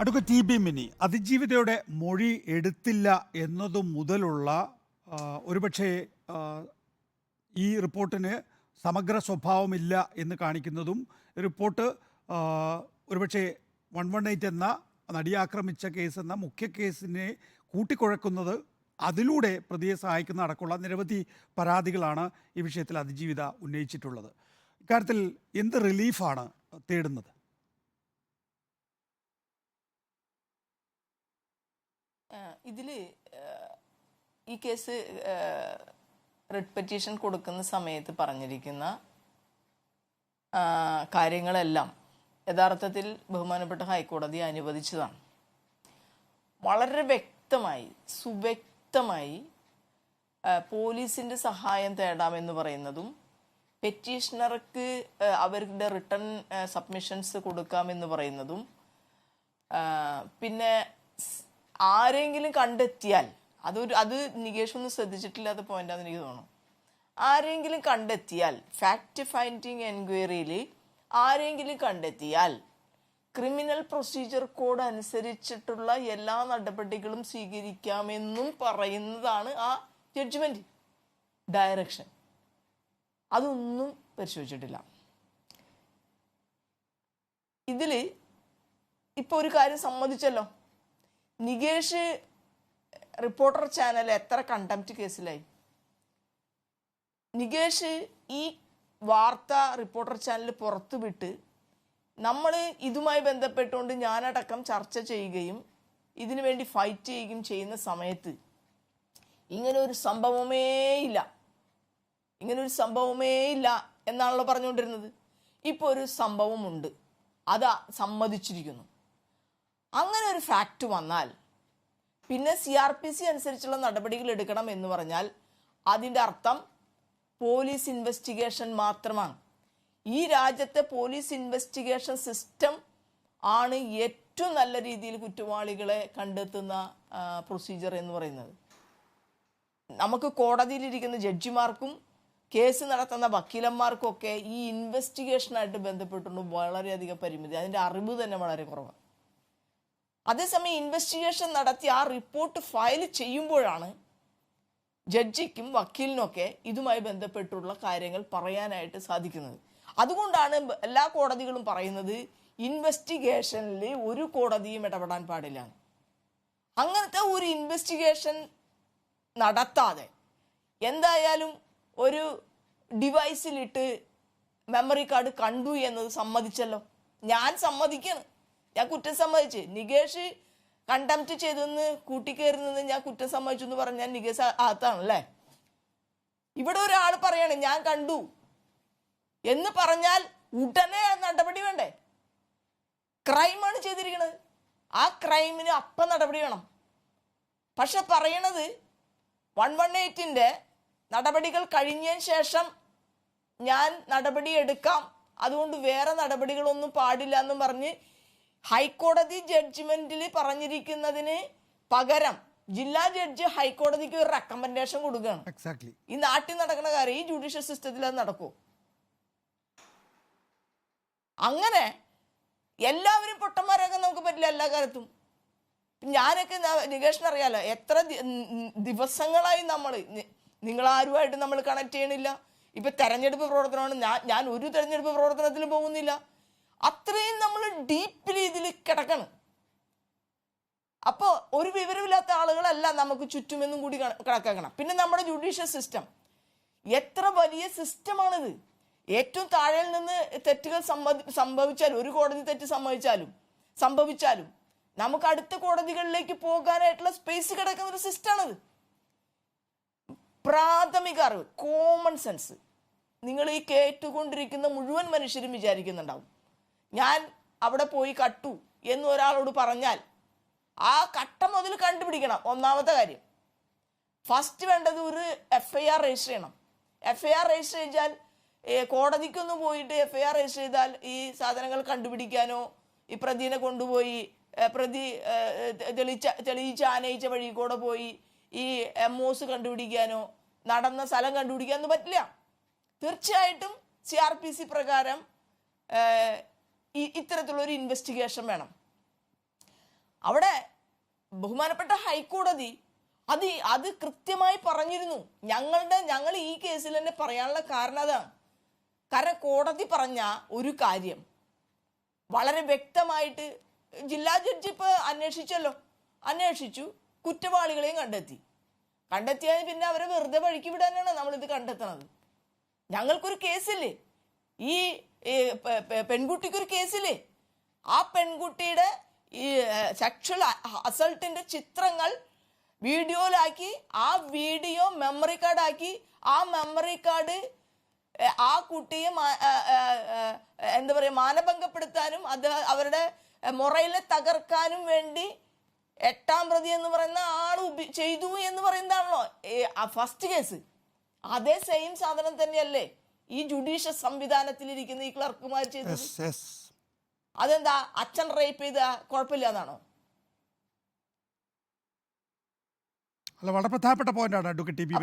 Advocate T B mini അതിജീവിതയുടെ മൊഴി എടുത്തില്ല എന്നതു മുതലുള്ള ഒരുപക്ഷെ ഈ റിപ്പോർട്ടിന് സമഗ്ര സ്വഭാവമില്ല എന്ന് കാണിക്കുന്നതും റിപ്പോർട്ട് ഒരുപക്ഷെ 118 എന്ന നടിയെ ആക്രമിച്ച കേസ് എന്ന മുഖ്യ കേസിനെ കൂട്ടിക്കുഴക്കുന്നത് അതിലൂടെ പ്രതിയെ സഹായിക്കുന്ന അടക്കമുള്ള നിരവധി പരാതികളാണ് ഈ വിഷയത്തിൽ അതിജീവിത ഉന്നയിച്ചിട്ടുള്ളത്. ഇക്കാര്യത്തിൽ എന്ത് റിലീഫാണ് തേടുന്നത്? ഇതിൽ ഈ കേസ് റിട്ട് പെറ്റീഷൻ കൊടുക്കുന്ന സമയത്ത് പറഞ്ഞിരിക്കുന്ന കാര്യങ്ങളെല്ലാം യഥാർത്ഥത്തിൽ ബഹുമാനപ്പെട്ട ഹൈക്കോടതി അനുവദിച്ചതാണ്. വളരെ വ്യക്തമായി സുവ്യക്തമായി പോലീസിൻ്റെ സഹായം തേടാമെന്ന് പറയുന്നതും പെറ്റീഷണർക്ക് അവരുടെ റിട്ടേൺ സബ്മിഷൻസ് കൊടുക്കാമെന്ന് പറയുന്നതും പിന്നെ ആരെങ്കിലും കണ്ടെത്തിയാൽ അത് നികേഷ് ഒന്നും ശ്രദ്ധിച്ചിട്ടില്ലാത്ത പോയിന്റാന്ന് എനിക്ക് തോന്നുന്നു. ആരെങ്കിലും കണ്ടെത്തിയാൽ ഫാക്ട് ഫൈൻഡിങ് എൻക്വയറിയിൽ ആരെങ്കിലും കണ്ടെത്തിയാൽ ക്രിമിനൽ പ്രൊസീജിയർ കോഡ് അനുസരിച്ചിട്ടുള്ള എല്ലാ നടപടികളും സ്വീകരിക്കാമെന്നും പറയുന്നതാണ് ആ ജഡ്ജ്മെന്റ് ഡയറക്ഷൻ. അതൊന്നും പരിശോധിച്ചിട്ടില്ല. ഇതിൽ ഇപ്പോൾ ഒരു കാര്യം സമ്മതിച്ചല്ലോ, നികേഷ് റിപ്പോർട്ടർ ചാനൽ എത്ര കണ്ടംപ്റ്റ് കേസിലായി. നികേഷ് ഈ വാർത്ത റിപ്പോർട്ടർ ചാനൽ പുറത്തുവിട്ട് നമ്മൾ ഇതുമായി ബന്ധപ്പെട്ടുകൊണ്ട് ഞാനടക്കം ചർച്ച ചെയ്യുകയും ഇതിനു വേണ്ടി ഫൈറ്റ് ചെയ്യുകയും ചെയ്യുന്ന സമയത്ത് ഇങ്ങനെ ഒരു സംഭവമേ ഇല്ല എന്നാണല്ലോ പറഞ്ഞുകൊണ്ടിരുന്നത്. ഇപ്പോൾ ഒരു സംഭവമുണ്ട്, അത് സമ്മതിച്ചിരിക്കുന്നു. അങ്ങനെ ഒരു ഫാക്റ്റ് വന്നാൽ പിന്നെ CRPC അനുസരിച്ചുള്ള നടപടികൾ എടുക്കണം എന്ന് പറഞ്ഞാൽ അതിൻ്റെ അർത്ഥം പോലീസ് ഇൻവെസ്റ്റിഗേഷൻ മാത്രമാണ്. ഈ രാജ്യത്തെ പോലീസ് ഇൻവെസ്റ്റിഗേഷൻ സിസ്റ്റം ആണ് ഏറ്റവും നല്ല രീതിയിൽ കുറ്റവാളികളെ കണ്ടെത്തുന്ന പ്രൊസീജിയർ എന്ന് പറയുന്നത്. നമുക്ക് കോടതിയിലിരിക്കുന്ന ജഡ്ജിമാർക്കും കേസ് നടത്തുന്ന വക്കീലന്മാർക്കും ഒക്കെ ഈ ഇൻവെസ്റ്റിഗേഷനായിട്ട് ബന്ധപ്പെട്ടുകൊണ്ട് വളരെയധികം പരിമിതി, അതിൻ്റെ അറിവ് തന്നെ വളരെ കുറവാണ്. അതേസമയം ഇൻവെസ്റ്റിഗേഷൻ നടത്തി ആ റിപ്പോർട്ട് ഫയൽ ചെയ്യുമ്പോഴാണ് ജഡ്ജിക്കും വക്കീലിനൊക്കെ ഇതുമായി ബന്ധപ്പെട്ടുള്ള കാര്യങ്ങൾ പറയാനായിട്ട് സാധിക്കുന്നത്. അതുകൊണ്ടാണ് എല്ലാ കോടതികളും പറയുന്നത് ഇൻവെസ്റ്റിഗേഷനിൽ ഒരു കോടതിയും ഇടപെടാൻ പാടില്ല. അങ്ങനത്തെ ഒരു ഇൻവെസ്റ്റിഗേഷൻ നടത്താതെ എന്തായാലും ഒരു ഡിവൈസിലിട്ട് മെമ്മറി കാർഡ് കണ്ടു എന്നത് സമ്മതിച്ചല്ലോ. ഞാൻ സമ്മതിക്കണം, ഞാൻ കുറ്റം സമ്മതിച്ച്. നികേഷ് കണ്ടംപ്റ്റ് ചെയ്തെന്ന് കൂട്ടിക്കയറുന്നത് ഞാൻ കുറ്റം സമ്മതിച്ചു എന്ന് പറഞ്ഞാൽ നികേഷ് അകത്താണല്ലേ. ഇവിടെ ഒരാൾ പറയാണ് ഞാൻ കണ്ടു എന്ന് പറഞ്ഞാൽ ഉടനെ നടപടി വേണ്ടേ? ക്രൈമാണ് ചെയ്തിരിക്കുന്നത്, ആ ക്രൈമിന് അപ്പം നടപടി വേണം. പക്ഷെ പറയണത് 118ന്റെ നടപടികൾ കഴിഞ്ഞതിന് ശേഷം ഞാൻ നടപടി എടുക്കാം, അതുകൊണ്ട് വേറെ നടപടികളൊന്നും പാടില്ല എന്നും പറഞ്ഞ് ഹൈക്കോടതി ജഡ്ജ്മെന്റിൽ പറഞ്ഞിരിക്കുന്നതിന് പകരം ജില്ലാ ജഡ്ജി ഹൈക്കോടതിക്ക് ഒരു റെക്കമെൻഡേഷൻ കൊടുക്കുകയാണ്. ഈ നാട്ടിൽ നടക്കുന്ന കാര്യം ഈ ജുഡീഷ്യൽ സിസ്റ്റത്തിൽ അത് നടക്കൂ? അങ്ങനെ എല്ലാവരും പൊട്ടന്മാരാക്കാൻ നമുക്ക് പറ്റില്ല എല്ലാ കാലത്തും. ഞാനൊക്കെ നികേഷിനറിയാലോ, എത്ര ദിവസങ്ങളായി നിങ്ങളാരുമായിട്ട് നമ്മൾ കണക്ട് ചെയ്യണില്ല. ഇപ്പൊ തെരഞ്ഞെടുപ്പ് പ്രവർത്തനമാണ്, ഞാൻ ഒരു തെരഞ്ഞെടുപ്പ് പ്രവർത്തനത്തിലും പോകുന്നില്ല. അത്രയും നമ്മൾ ഡീപ്ലി ഇതിൽ കിടക്കണം. അപ്പോൾ ഒരു വിവരമില്ലാത്ത ആളുകളല്ല നമുക്ക് ചുറ്റുമെന്നും കൂടി കണക്കാക്കണം. പിന്നെ നമ്മുടെ ജുഡീഷ്യൽ സിസ്റ്റം എത്ര വലിയ സിസ്റ്റമാണിത്. ഏറ്റവും താഴെ നിന്ന് തെറ്റുകൾ സംഭവിച്ചാലും, ഒരു കോടതി തെറ്റ് സംഭവിച്ചാലും നമുക്ക് അടുത്ത കോടതികളിലേക്ക് പോകാനായിട്ടുള്ള സ്പേസ് കിടക്കുന്ന ഒരു സിസ്റ്റമാണിത്. പ്രാഥമിക അറിവ്, കോമൺ സെൻസ് നിങ്ങൾ ഈ കേട്ടുകൊണ്ടിരിക്കുന്ന മുഴുവൻ മനുഷ്യരും വിചാരിക്കുന്നുണ്ടാവും. ഞാൻ അവിടെ പോയി കട്ടു എന്ന് ഒരാളോട് പറഞ്ഞാൽ ആ കട്ട മുതൽ കണ്ടുപിടിക്കണം. ഒന്നാമത്തെ കാര്യം, ഫസ്റ്റ് വേണ്ടത് ഒരു FIR രജിസ്റ്റർ ചെയ്യണം. FIR രജിസ്റ്റർ ചെയ്താൽ കോടതിക്കൊന്നും പോയിട്ട് FIR രജിസ്റ്റർ ചെയ്താൽ ഈ സാധനങ്ങൾ കണ്ടുപിടിക്കാനോ ഈ പ്രതിനെ കൊണ്ടുപോയി പ്രതി തെളിയിച്ച് ആനയിച്ച വഴി കൂടെ പോയി ഈ MOs കണ്ടുപിടിക്കാനോ നടന്ന സ്ഥലം കണ്ടുപിടിക്കാനൊന്നും പറ്റില്ല. തീർച്ചയായിട്ടും CRPC പ്രകാരം ഇത്തരത്തിലുള്ളൊരു ഇൻവെസ്റ്റിഗേഷൻ വേണം. അവിടെ ബഹുമാനപ്പെട്ട ഹൈക്കോടതി അത് കൃത്യമായി പറഞ്ഞിരുന്നു. ഞങ്ങൾ ഈ കേസിൽ തന്നെ പറയാനുള്ള കാരണം അതാണ്. കാരണം കോടതി പറഞ്ഞ ഒരു കാര്യം വളരെ വ്യക്തമായിട്ട് ജില്ലാ ജഡ്ജി ഇപ്പൊ അന്വേഷിച്ചു, കുറ്റവാളികളെയും കണ്ടെത്തിയാൽ പിന്നെ അവരെ വെറുതെ വഴിക്ക് വിടാനാണ് നമ്മളിത് കണ്ടെത്തണത്. ഞങ്ങൾക്കൊരു കേസില്ലേ, ഈ പെൺകുട്ടിക്കൊരു കേസില്ലേ, ആ പെൺകുട്ടിയുടെ ഈ സെക്ഷൽ അസൾട്ടിന്റെ ചിത്രങ്ങൾ വീഡിയോയിലാക്കി, ആ വീഡിയോ മെമ്മറി കാർഡാക്കി, ആ മെമ്മറി കാർഡ് ആ കുട്ടിയെ എന്താ പറയുക മാനഭംഗപ്പെടുത്താനും അവരുടെ മൊറയിലെ തകർക്കാനും വേണ്ടി 8ാം പ്രതി എന്ന് പറയുന്ന ആൾ ചെയ്തു എന്ന് പറയുന്നതാണല്ലോ ഫസ്റ്റ് കേസ്. അതേ സെയിം സാധനം തന്നെയല്ലേ ഈ ജുഡീഷ്യൽ സംവിധാനത്തിലിരിക്കുന്ന ഈ ക്ലർക്കുമാർ ചെയ്തത്? അതെന്താ അച്ഛൻ റേപ്പ് ചെയ്ത കുഴപ്പമില്ല എന്നാണോ? അല്ല, വളരെ പ്രധാനപ്പെട്ട പോയിന്റാണ് അഡ്വക്കേറ്റ് ടി. ബി.